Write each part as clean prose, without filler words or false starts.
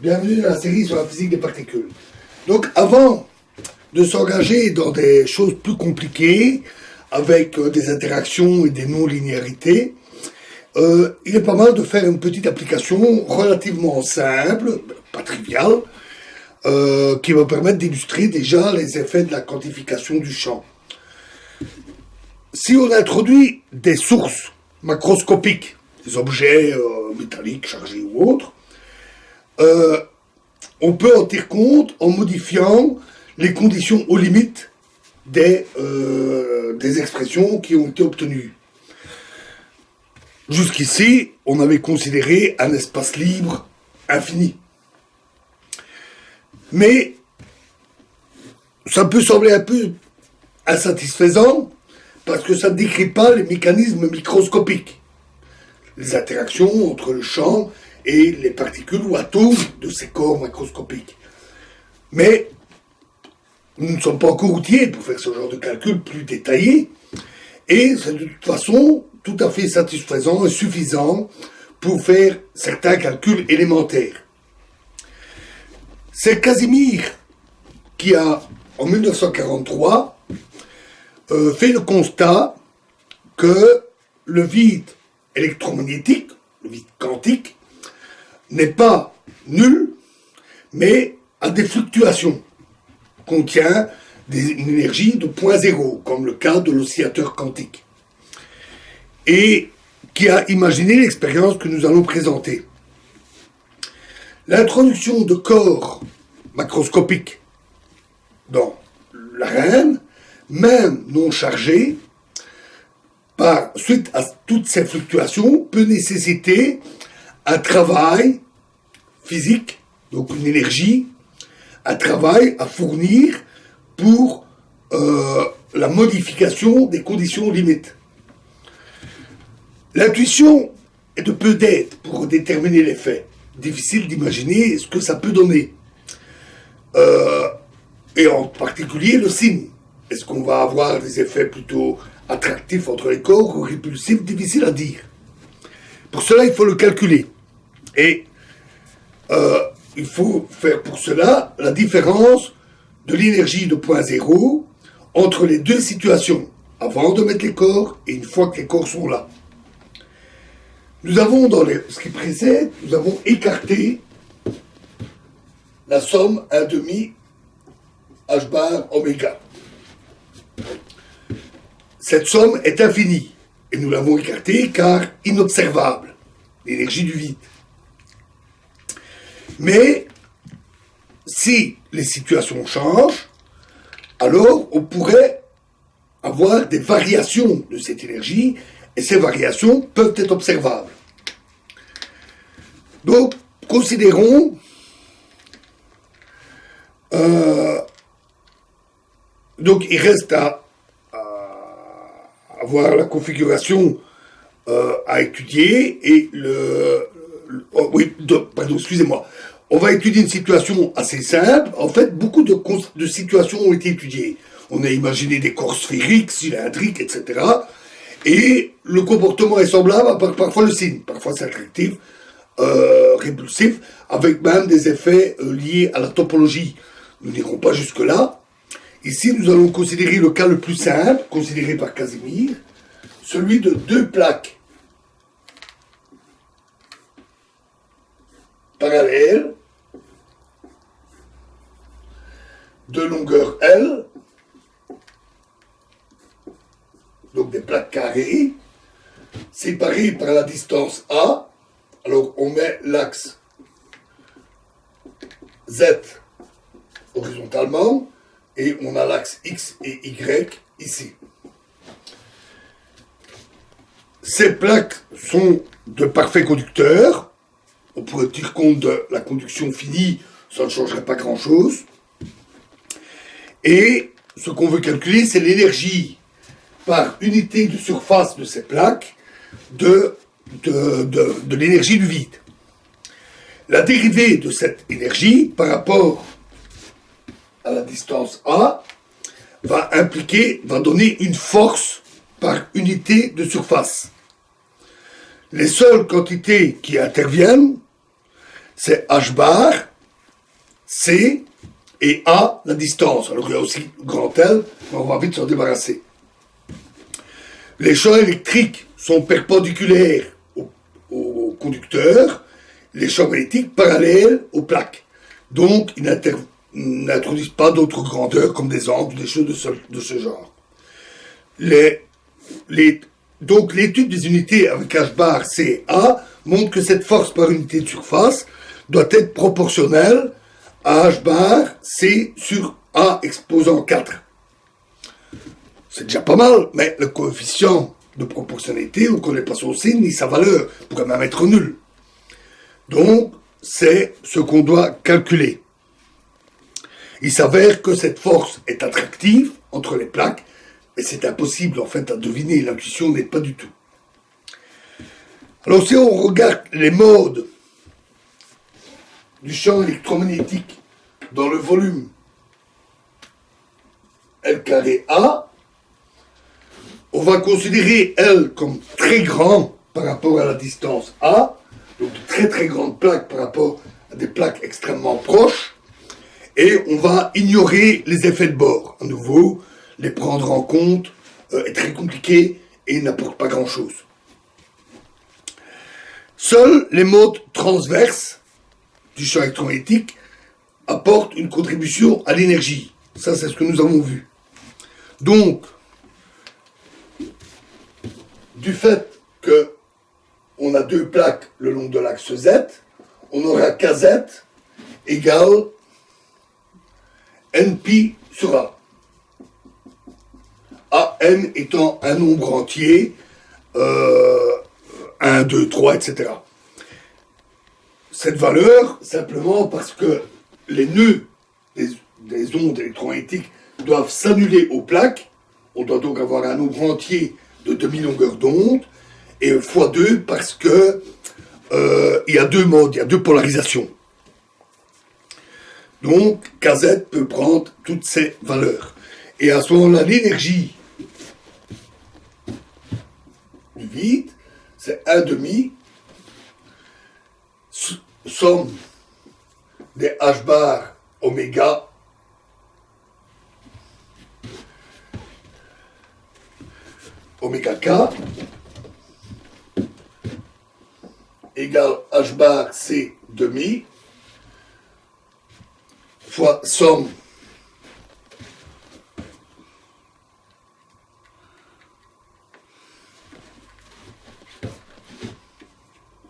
Bienvenue dans la série sur la physique des particules. Donc avant de s'engager dans des choses plus compliquées, avec des interactions et des non-linéarités, il est pas mal de faire une petite application relativement simple, pas triviale, qui va permettre d'illustrer déjà les effets de la quantification du champ. Si on introduit des sources macroscopiques, des objets métalliques chargés ou autres, on peut en tenir compte en modifiant les conditions aux limites des expressions qui ont été obtenues. Jusqu'ici, on avait considéré un espace libre infini. Mais ça peut sembler un peu insatisfaisant parce que ça ne décrit pas les mécanismes microscopiques, les interactions entre le champ et les particules ou atomes de ces corps macroscopiques. Mais nous ne sommes pas encore outillés pour faire ce genre de calcul plus détaillé, et c'est de toute façon tout à fait satisfaisant et suffisant pour faire certains calculs élémentaires. C'est Casimir qui a, en 1943, fait le constat que le vide électromagnétique, le vide quantique, n'est pas nul, mais a des fluctuations, contient une énergie de point zéro, comme le cas de l'oscillateur quantique, et qui a imaginé l'expérience que nous allons présenter. L'introduction de corps macroscopiques dans l'arène, même non chargés, suite à toutes ces fluctuations, peut nécessiter un travail physique, donc une énergie, un travail à fournir pour la modification des conditions limites. L'intuition est de peu d'aide pour déterminer les faits. Difficile d'imaginer ce que ça peut donner. Et en particulier le signe. Est-ce qu'on va avoir des effets plutôt attractifs entre les corps ou répulsifs? Difficile à dire. Pour cela, il faut le calculer. Et il faut faire pour cela la différence de l'énergie de point zéro entre les deux situations, avant de mettre les corps et une fois que les corps sont là. Nous avons, dans ce qui précède, nous avons écarté la somme 1/2 h bar oméga. Cette somme est infinie, et nous l'avons écartée car inobservable, l'énergie du vide. Mais, si les situations changent, alors on pourrait avoir des variations de cette énergie, et ces variations peuvent être observables. Donc, considérons donc il reste à avoir la configuration à étudier et excusez-moi. On va étudier une situation assez simple. En fait, beaucoup de situations ont été étudiées. On a imaginé des corps sphériques, cylindriques, etc. Et le comportement est semblable, à part parfois le signe. Parfois c'est attractif, répulsif, avec même des effets liés à la topologie. Nous n'irons pas jusque-là. Ici, nous allons considérer le cas le plus simple, considéré par Casimir, celui de deux plaques parallèles de longueur L, donc des plaques carrées, séparées par la distance A. Alors on met l'axe Z horizontalement et on a l'axe X et Y ici. Ces plaques sont de parfaits conducteurs. On pourrait tenir compte de la conduction finie, ça ne changerait pas grand-chose. Et ce qu'on veut calculer, c'est l'énergie par unité de surface de ces plaques de l'énergie du vide. La dérivée de cette énergie par rapport à la distance A va donner une force par unité de surface. Les seules quantités qui interviennent, c'est h bar C et A, la distance. Alors il y a aussi grand L, mais on va vite s'en débarrasser. Les champs électriques sont perpendiculaires au conducteur, les champs magnétiques parallèles aux plaques. Donc, ils n'introduisent pas d'autres grandeurs comme des angles, des choses de ce genre. Donc, l'étude des unités avec H bar C et A montre que cette force par unité de surface doit être proportionnelle à H bar C sur A exposant 4. C'est déjà pas mal, mais le coefficient de proportionnalité, on ne connaît pas son signe ni sa valeur, on pourrait même être nul. Donc, c'est ce qu'on doit calculer. Il s'avère que cette force est attractive entre les plaques, mais c'est impossible en fait à deviner, l'intuition n'est pas du tout. Alors si on regarde les modes du champ électromagnétique dans le volume L carré A, on va considérer L comme très grand par rapport à la distance A, donc de très très grandes plaques par rapport à des plaques extrêmement proches, et on va ignorer les effets de bord. À nouveau, les prendre en compte est très compliqué et n'apporte pas grand-chose. Seuls les modes transverses du champ électromagnétique apportent une contribution à l'énergie. Ça, c'est ce que nous avons vu. Donc, du fait que on a deux plaques le long de l'axe Z, on aura KZ égale NP sur A. AN étant un nombre entier, 1, 2, 3, etc. Cette valeur, simplement parce que les nœuds des ondes électromagnétiques doivent s'annuler aux plaques, on doit donc avoir un nombre entier de demi-longueur d'onde, et x2 parce que il y a deux modes, il y a deux polarisations. Donc, KZ peut prendre toutes ces valeurs. Et à ce moment-là, l'énergie du vide, c'est 1/2 somme des H bar oméga k égale H bar C demi fois somme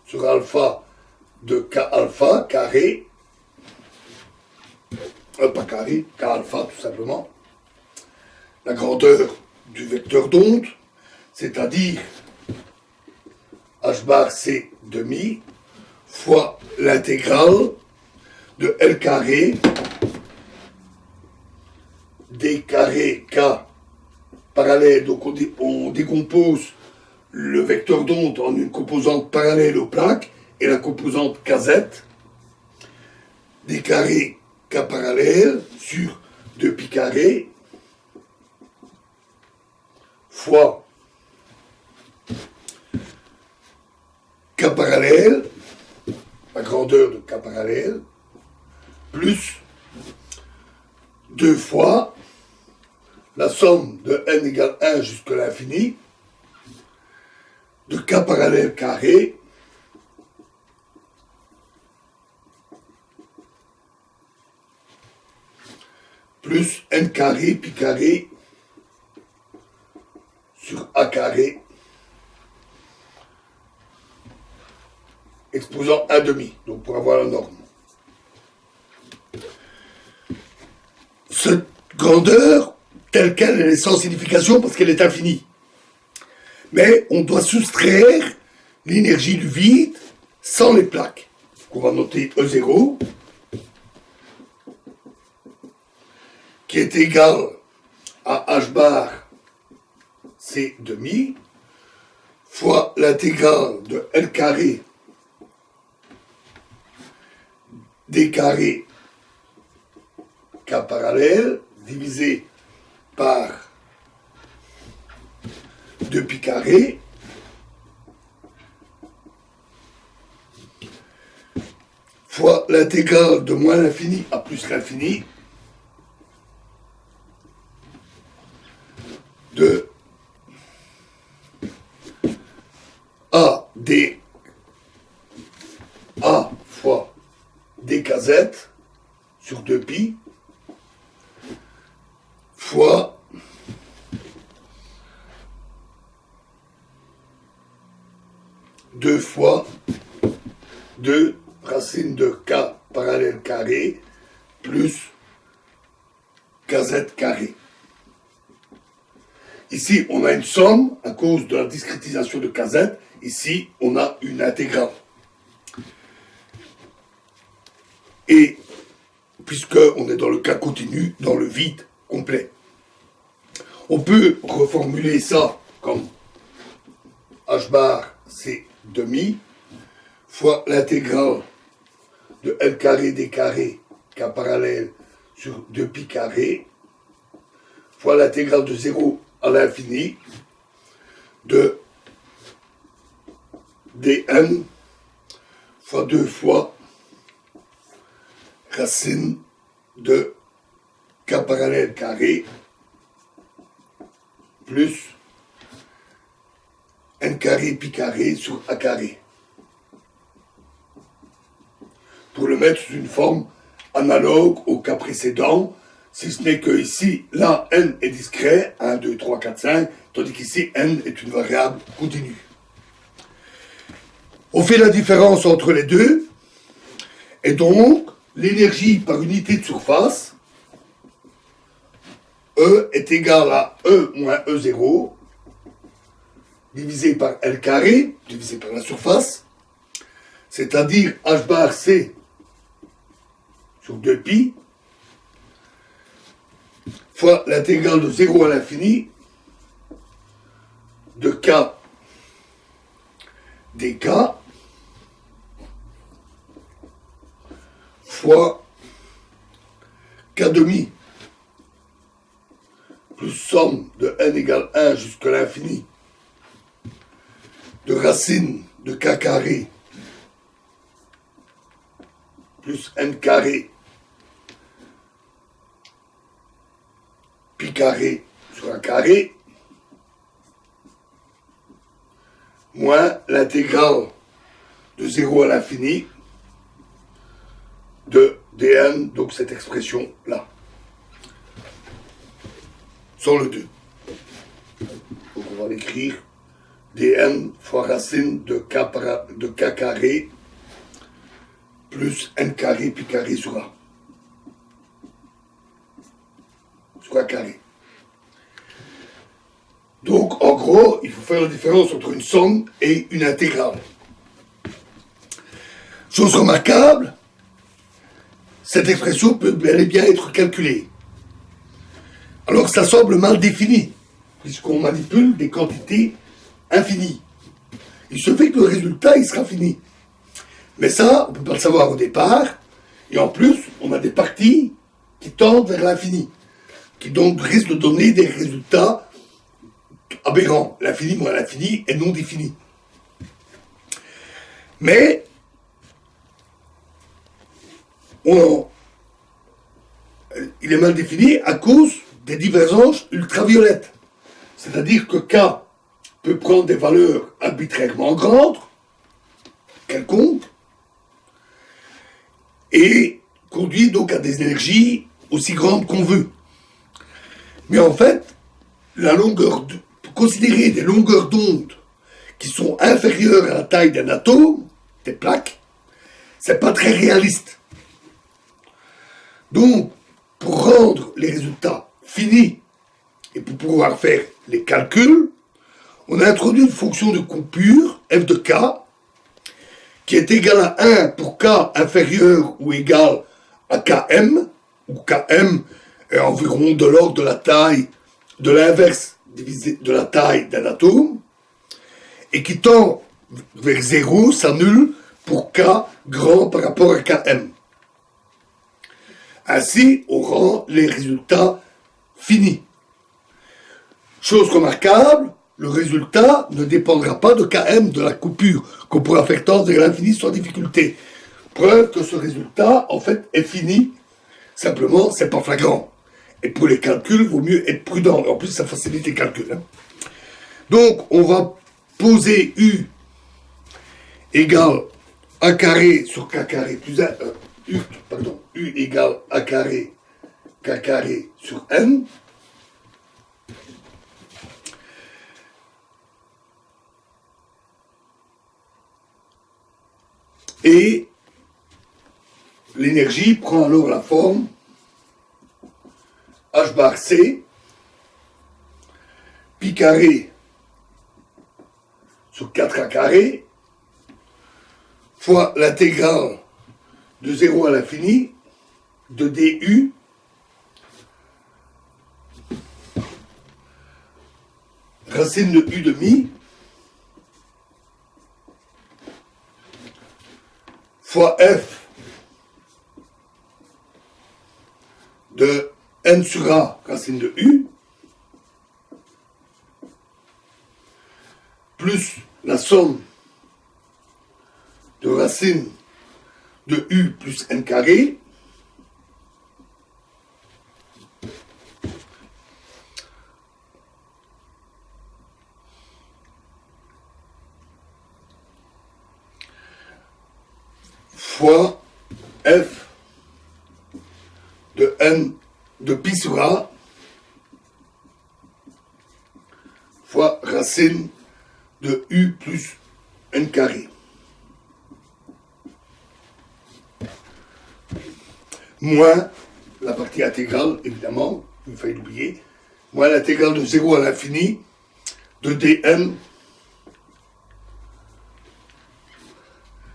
sur alpha de K alpha carré, pas carré, K alpha tout simplement, la grandeur du vecteur d'onde, c'est-à-dire H bar C demi fois l'intégrale de L carré D carré K parallèle. Donc on décompose le vecteur d'onde en une composante parallèle aux plaques et la composante KZ, D carré K parallèle sur 2pi carré fois K parallèle, la grandeur de K parallèle, plus 2 fois la somme de n égale 1 jusqu'à l'infini de K parallèle carré plus n carré pi carré sur A carré exposant 1/2, donc pour avoir la norme. Cette grandeur, telle qu'elle, elle est sans signification parce qu'elle est infinie. Mais on doit soustraire l'énergie du vide sans les plaques. On va noter E0, qui est égal à H bar C demi fois l'intégrale de L carré D carré K parallèle divisé par 2pi carré fois l'intégrale de moins l'infini à plus l'infini de A d A fois dkz sur 2pi fois deux fois 2 racine de k parallèle carré plus kz carré. Ici, on a une somme à cause de la discrétisation de kz. Ici, on a une intégrale. Et puisqu'on est dans le cas continu, dans le vide complet, on peut reformuler ça comme h bar c'est demi fois l'intégrale de L carré D carré k parallèle sur 2pi carré fois l'intégrale de 0 à l'infini de dn fois 2 fois racine de k parallèle carré plus n carré pi carré sur a carré. Pour le mettre sous une forme analogue au cas précédent, si ce n'est que ici, là, n est discret, 1, 2, 3, 4, 5, tandis qu'ici, n est une variable continue. On fait la différence entre les deux, et donc, l'énergie par unité de surface, E est égal à E moins E0, divisé par L carré, divisé par la surface, c'est-à-dire H bar C sur 2pi, fois l'intégrale de 0 à l'infini de K dk fois K demi plus somme de n égale 1 jusqu'à l'infini de racine de K carré plus n carré pi carré sur un carré moins l'intégrale de 0 à l'infini de dn, donc cette expression-là, sans le 2. Donc on va l'écrire dn fois racine de k carré plus n carré pi carré sur a. Sur a carré. Donc, en gros, il faut faire la différence entre une somme et une intégrale. Chose remarquable, cette expression peut bel et bien être calculée. Alors que ça semble mal défini, puisqu'on manipule des quantités infinies. Il se fait que le résultat, il sera fini. Mais ça, on ne peut pas le savoir au départ, et en plus, on a des parties qui tendent vers l'infini, qui donc risquent de donner des résultats aberrants. L'infini moins l'infini est non défini. Mais, il est mal défini à cause des divergences ultraviolettes. C'est-à-dire que K peut prendre des valeurs arbitrairement grandes, quelconques, et conduit donc à des énergies aussi grandes qu'on veut. Mais en fait, pour considérer des longueurs d'onde qui sont inférieures à la taille d'un atome, des plaques, c'est pas très réaliste. Donc, pour rendre les résultats finis et pour pouvoir faire les calculs, on a introduit une fonction de coupure, f de k, qui est égale à 1 pour k inférieur ou égal à km, où km est environ de l'ordre de la taille, de l'inverse divisé de la taille d'un atome, et qui tend vers 0, s'annule pour k grand par rapport à km. Ainsi, on rend les résultats finis. Chose remarquable, le résultat ne dépendra pas de km de la coupure, qu'on pourra faire tendre vers l'infini sans difficulté. Preuve que ce résultat, en fait, est fini. Simplement, c'est pas flagrant. Et pour les calculs, il vaut mieux être prudent. En plus, ça facilite les calculs. Hein. Donc, on va poser U égale A carré sur K carré plus 1. U égale A carré K carré sur N. Et l'énergie prend alors la forme H bar C, pi carré sur 4A carré, fois l'intégrale de 0 à l'infini de du racine de u demi fois f de n sur a racine de u plus la somme de racine de u plus n carré fois f de n de pi sur a fois racine de u plus n carré. Moins la partie intégrale, évidemment, il fallait l'oublier, moins l'intégrale de 0 à l'infini de dn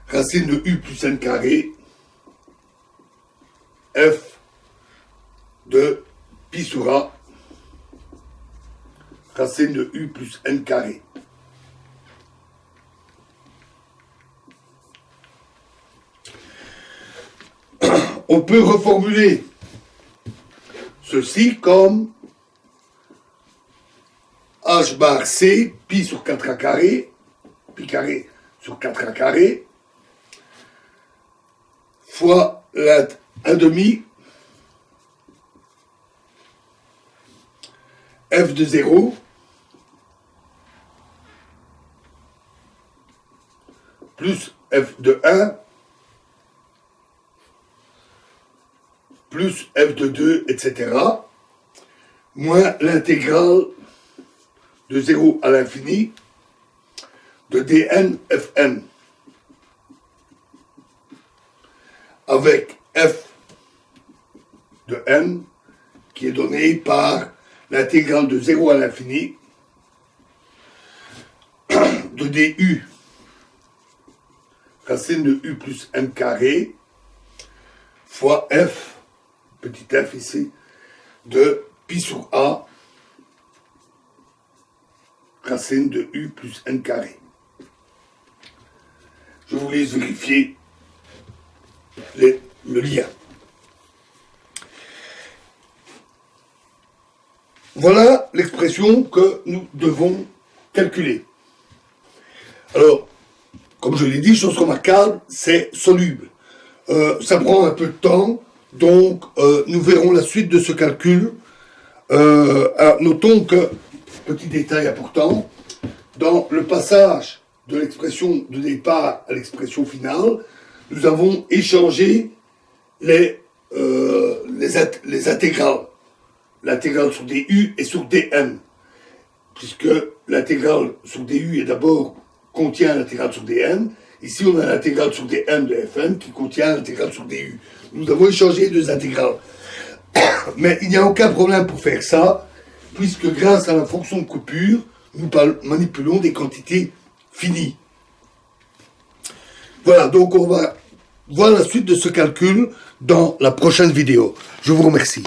racine de u plus n carré f de pi sur a racine de u plus n carré. On peut reformuler ceci comme h bar c pi sur 4a carré, pi carré sur 4a carré, fois la 1 demi f de 0 plus f de 1 plus f de 2, etc., moins l'intégrale de 0 à l'infini de dn fn, avec f de n qui est donné par l'intégrale de 0 à l'infini de du racine de u plus n carré fois f, petit f ici, de pi sur a racine de u plus n carré. Je vous laisse vérifier le lien. Voilà l'expression que nous devons calculer. Alors, comme je l'ai dit, chose remarquable, c'est soluble. Ça prend un peu de temps, donc nous verrons la suite de ce calcul. Alors, notons que, petit détail important, dans le passage de l'expression de départ à l'expression finale, nous avons échangé les intégrales. L'intégrale sur du et sur dn, puisque l'intégrale sur du est d'abord contient l'intégrale sur dn. Ici, on a l'intégrale sur dn de fn qui contient l'intégrale sur du. Nous avons échangé les deux intégrales. Mais il n'y a aucun problème pour faire ça, puisque grâce à la fonction de coupure, nous manipulons des quantités finies. Voilà, donc on va voir la suite de ce calcul dans la prochaine vidéo. Je vous remercie.